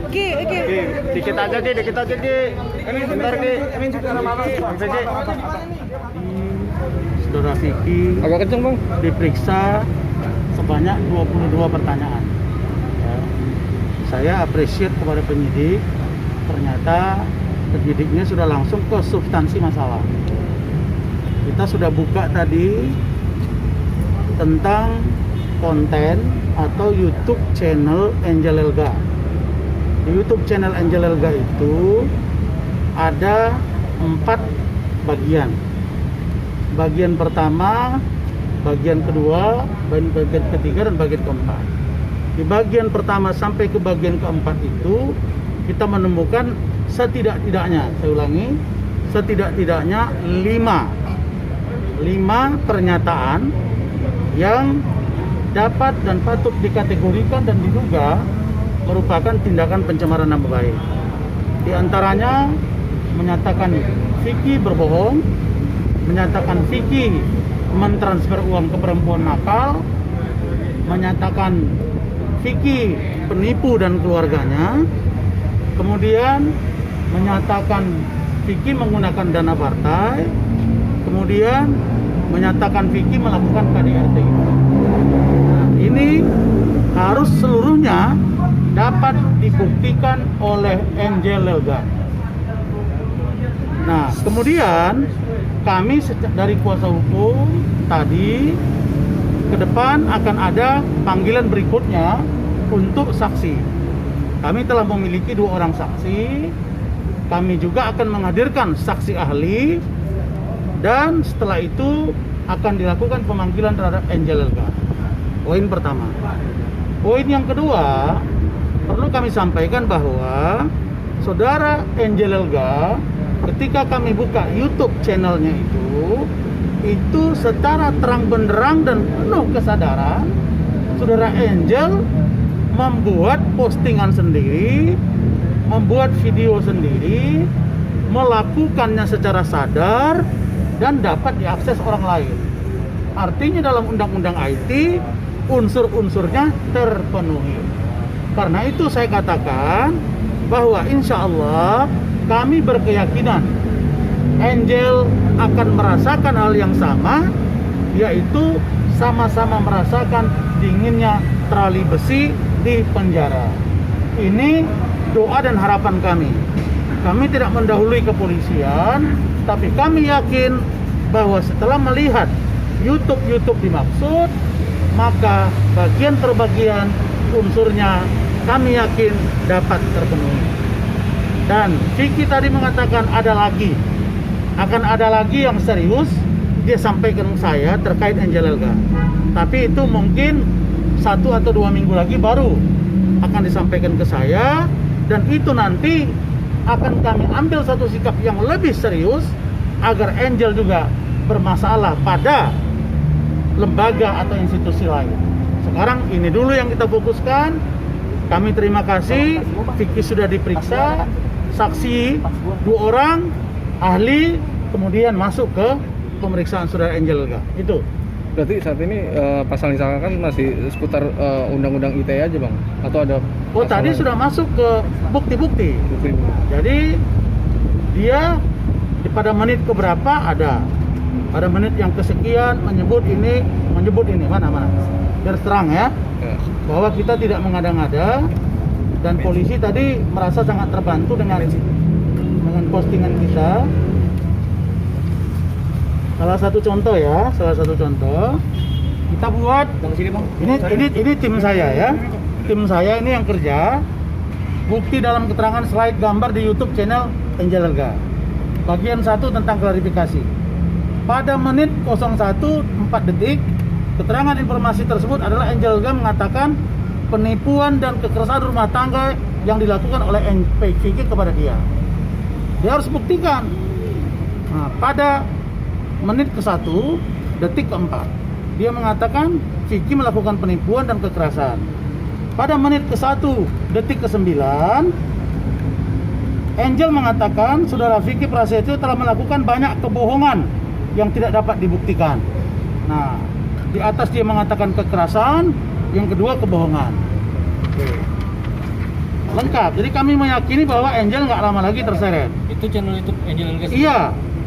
Oke, dikit aja Ki. Bentar Ki. Bisa Ki. Saudara Vicky Agak kenceng bang. diperiksa sebanyak 22 pertanyaan. Ya. Saya appreciate kepada penyidik. Ternyata penyidiknya sudah langsung ke substansi masalah. Kita sudah buka tadi tentang konten atau YouTube channel Angel Elga. Di YouTube channel Angel Elga itu ada 4 bagian. Bagian pertama, bagian kedua, bagian ketiga, dan bagian keempat. Di bagian pertama sampai ke bagian keempat itu kita menemukan setidak-tidaknya, saya ulangi, setidak-tidaknya 5 pernyataan yang dapat dan patut dikategorikan dan diduga merupakan tindakan pencemaran nama baik. Di antaranya menyatakan Vicky berbohong, menyatakan Vicky mentransfer uang ke perempuan nakal, menyatakan Vicky penipu dan keluarganya, kemudian menyatakan Vicky menggunakan dana partai, kemudian menyatakan Vicky melakukan KDRT. Nah, ini harus seluruhnya dapat dibuktikan oleh Angel Elga. Nah, kemudian kami dari kuasa hukum tadi ke depan akan ada panggilan berikutnya untuk saksi. Kami telah memiliki 2 orang saksi. Kami juga akan menghadirkan saksi ahli, dan setelah itu akan dilakukan pemanggilan terhadap Angel Elga. Poin pertama. Poin yang kedua, perlu kami sampaikan bahwa saudara Angel Elga ketika kami buka YouTube channelnya itu secara terang benderang dan penuh kesadaran saudara Angel membuat postingan sendiri, membuat video sendiri, melakukannya secara sadar dan dapat diakses orang lain. Artinya dalam undang-undang IT unsur-unsurnya terpenuhi. Karena itu saya katakan bahwa insya Allah kami berkeyakinan Angel akan merasakan hal yang sama, yaitu sama-sama merasakan dinginnya terali besi di penjara. Ini doa dan harapan kami. Kami tidak mendahului kepolisian, tapi kami yakin bahwa setelah melihat YouTube dimaksud, maka bagian per bagian unsurnya kami yakin dapat terpenuhi. Dan Vicky tadi mengatakan akan ada lagi yang serius dia sampaikan saya terkait Angel Elga. Tapi itu mungkin 1 atau 2 minggu lagi baru akan disampaikan ke saya, dan itu nanti akan kami ambil satu sikap yang lebih serius agar Angel juga bermasalah pada lembaga atau institusi lain. Sekarang ini dulu yang kita fokuskan. Kami terima kasih, Vicky sudah diperiksa, saksi 2 orang, ahli, kemudian masuk ke pemeriksaan saudara Angel Elga. Itu. Berarti saat ini pasal yang disangkakan masih seputar undang-undang ITE aja bang? Atau ada? Oh tadi sudah masuk ke bukti-bukti. Jadi dia pada menit keberapa ada, pada menit yang kesekian menyebut ini mana biar terang ya, bahwa kita tidak mengada-ngada, dan polisi tadi merasa sangat terbantu dengan postingan kita. Salah satu contoh kita buat ini tim saya ya, tim saya ini yang kerja. Bukti dalam keterangan slide gambar di YouTube channel Angel Elga. Bagian 1 tentang klarifikasi. Pada menit 01:04 detik, keterangan informasi tersebut adalah Angel Elga mengatakan penipuan dan kekerasan rumah tangga yang dilakukan oleh Vicky kepada dia. Dia harus buktikan. Nah, pada menit ke-1 detik ke-4 dia mengatakan Vicky melakukan penipuan dan kekerasan. Pada menit ke-1 detik ke-9 Angel mengatakan saudara Vicky Prasetyo telah melakukan banyak kebohongan yang tidak dapat dibuktikan. Nah, di atas dia mengatakan kekerasan, yang kedua kebohongan. Oke. lengkap. Jadi kami meyakini bahwa Angel nggak lama lagi terseret. Itu channel YouTube Angel Elga. Iya,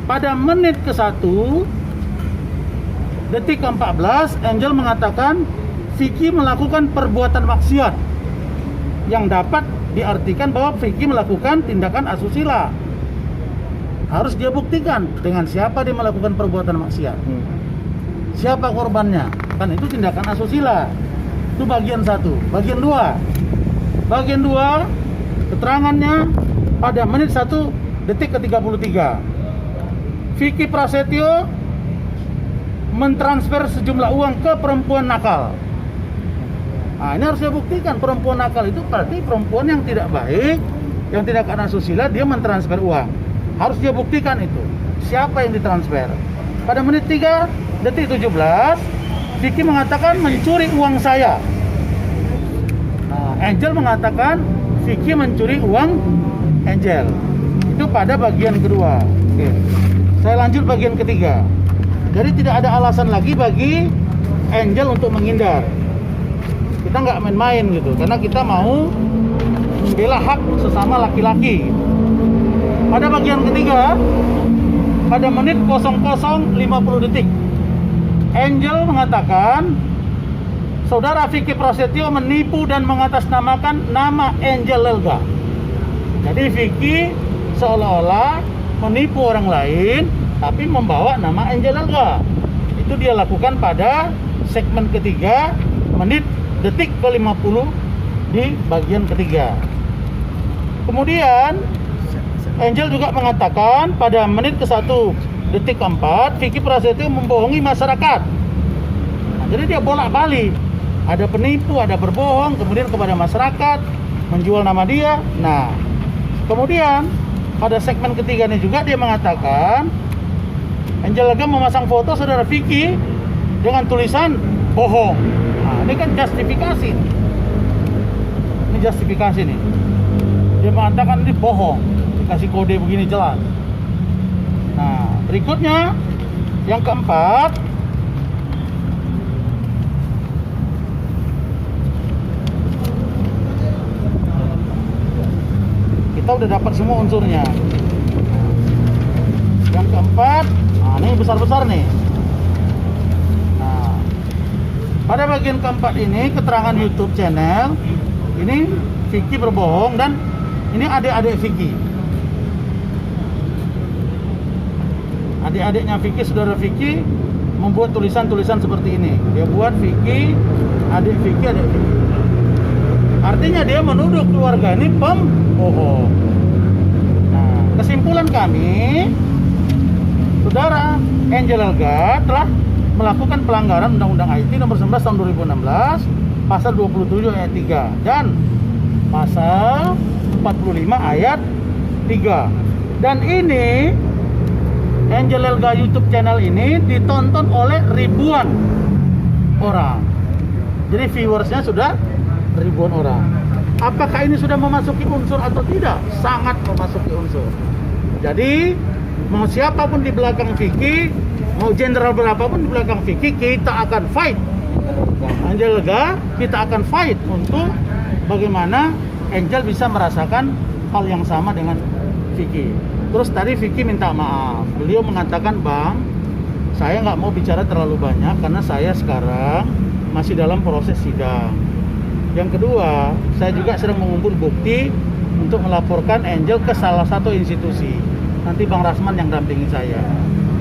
pada menit ke-1 detik ke-14 Angel mengatakan Vicky melakukan perbuatan maksiat yang dapat diartikan bahwa Vicky melakukan tindakan asusila. Harus dia buktikan dengan siapa dia melakukan perbuatan maksiat. Siapa korbannya? Kan itu tindakan asusila. Itu bagian 1. Bagian 2. Bagian 2 keterangannya pada menit 1 detik ke-33. Vicky Prasetyo mentransfer sejumlah uang ke perempuan nakal. Nah, ini harus dia buktikan. Perempuan nakal itu berarti perempuan yang tidak baik, yang tidak kena asusila, dia mentransfer uang. Harus dia buktikan itu. Siapa yang ditransfer? Pada menit 3 detik 17, Vicky mengatakan mencuri uang saya. Nah, Angel mengatakan Vicky mencuri uang Angel. Itu pada bagian kedua. Oke. Saya lanjut bagian ketiga. Jadi tidak ada alasan lagi bagi Angel untuk menghindar. Kita nggak main-main gitu, karena kita mau membela hak sesama laki-laki. Pada bagian ketiga, pada menit 00.50 detik, Angel mengatakan saudara Vicky Prasetyo menipu dan mengatasnamakan nama Angel Elga. Jadi Vicky seolah-olah menipu orang lain tapi membawa nama Angel Elga. Itu dia lakukan pada segmen ketiga, menit detik ke-50 di bagian ketiga. Kemudian Angel juga mengatakan pada menit ke-1 detik ke-4 Vicky Prasetyo membohongi masyarakat. Nah, jadi dia bolak-balik, ada penipu, ada berbohong, kemudian kepada masyarakat menjual nama dia. Nah, kemudian pada segmen ketiga ini juga dia mengatakan Angel Elga memasang foto saudara Vicky dengan tulisan bohong. Nah, ini kan justifikasi. Ini justifikasi nih. Dia mengatakan ini bohong, dikasih kode begini jelas. Nah, berikutnya yang keempat, kita udah dapat semua unsurnya. Yang keempat, nah ini besar-besar nih. Nah, pada bagian keempat ini keterangan YouTube channel ini Vicky berbohong dan ini adik-adik Vicky. Adik-adiknya Vicky, saudara Vicky membuat tulisan-tulisan seperti ini. Dia buat Vicky, adik Vicky, adik Vicky. Artinya dia menuduh keluarga ini pembohong. Nah, kesimpulan kami, saudara Angel Elga telah melakukan pelanggaran Undang-Undang IT nomor 11 tahun 2016, pasal 27 ayat 3 dan pasal 45 ayat 3. Dan ini Angel Elga YouTube channel ini ditonton oleh ribuan orang. Jadi viewersnya sudah ribuan orang. Apakah ini sudah memasuki unsur atau tidak? Sangat memasuki unsur. Jadi mau siapapun di belakang Vicky, mau jenderal berapapun di belakang Vicky, kita akan fight. Angel Elga, kita akan fight untuk bagaimana Angel bisa merasakan hal yang sama dengan Vicky. Terus tadi Vicky minta maaf. Beliau mengatakan, Bang, saya nggak mau bicara terlalu banyak karena saya sekarang masih dalam proses sidang. Yang kedua, saya juga sedang mengumpul bukti untuk melaporkan Angel ke salah satu institusi. Nanti Bang Rasman yang dampingi saya.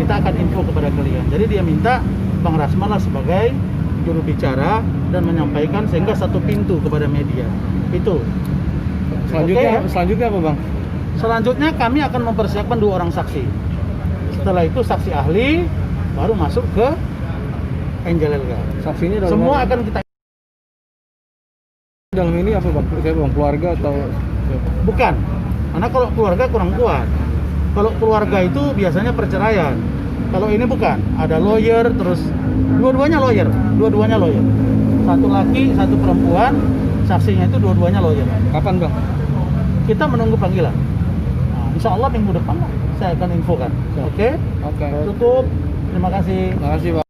Kita akan info kepada kalian. Jadi dia minta Bang Rasman lah sebagai juru bicara dan menyampaikan sehingga satu pintu kepada media. Itu. Selanjutnya, Oke. selanjutnya apa Bang? Selanjutnya kami akan mempersiapkan 2 orang saksi. Setelah itu saksi ahli baru masuk ke Angel Elga. Saksinya dalam Semua akan kita dalam ini apa Bang? Siapa Bang? Keluarga atau bukan. Karena kalau keluarga kurang kuat. Kalau keluarga itu biasanya perceraian. Kalau ini bukan. Ada lawyer, terus dua-duanya lawyer. Satu laki, satu perempuan. Saksinya itu dua-duanya lawyer. kapan Bang? Kita menunggu panggilan. Nah, insya Allah minggu depan saya akan infokan. Oke? Oke. Tutup. Terima kasih. Terima kasih Bang.